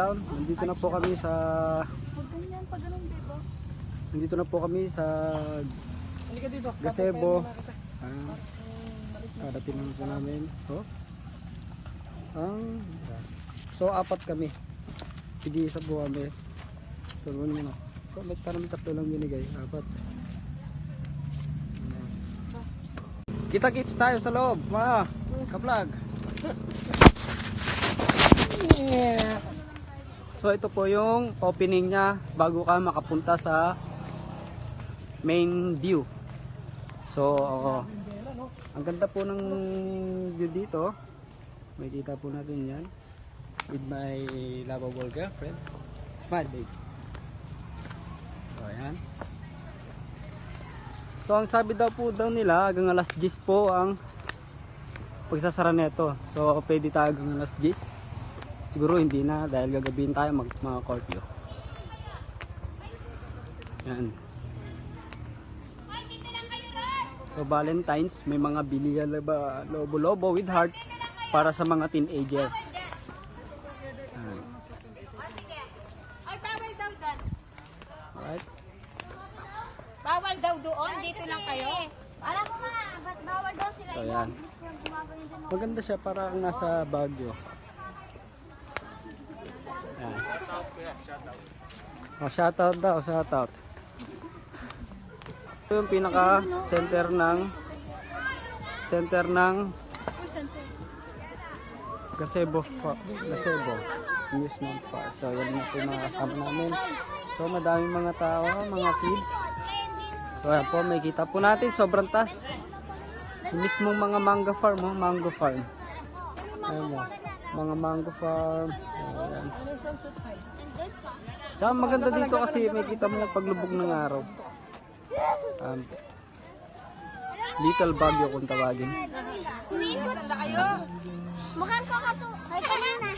down. Nandito na po kami sa Gazebo. Kadating na po namin. So apat kami. Sige, isa po kami. Tulungan mo na. So may parang tatlo lang binigay. Apat. Kita-kits tayo sa loob. Mga ka-vlog. So ito po yung opening niya bago ka makapunta sa main view. So ang ganda po ng view dito. May kita po natin yan with my lovable girlfriend. Smile babe. So ayan. So ang sabi daw po nila hanggang alas 10 po ang pagsasara nito. So pwede tayo hanggang alas 10. Siguro hindi na dahil gagabihin tayo mga curfew. Yan. So Valentine's may mga bilihan ba lobo-lobo with heart para sa mga teenager. Ay, bawal daw doon. Alright. Bawal daw doon, dito lang kayo. Alam ko nga, ba't bawal daw sila So yan. Maganda siya parang nasa Baguio. Yan. Oh, shoutout daw, shoutout. Ito yung pinaka center ng Gazebo Amusement Park. So yan na po yung mga kasama namin. So madaming mga tao, mga kids. So yan po, may kita po natin sobrang taas. Yung mismong mga mango farm, mango farm. Ayan mo, mga mango farm. Ayan. Tsaka maganda dito kasi may kita mo paglubog ng araw. Little Baguio kung tawagin. Umiikot na kayo. Mukhang ko ka to. Ay, kanina.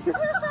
Bakit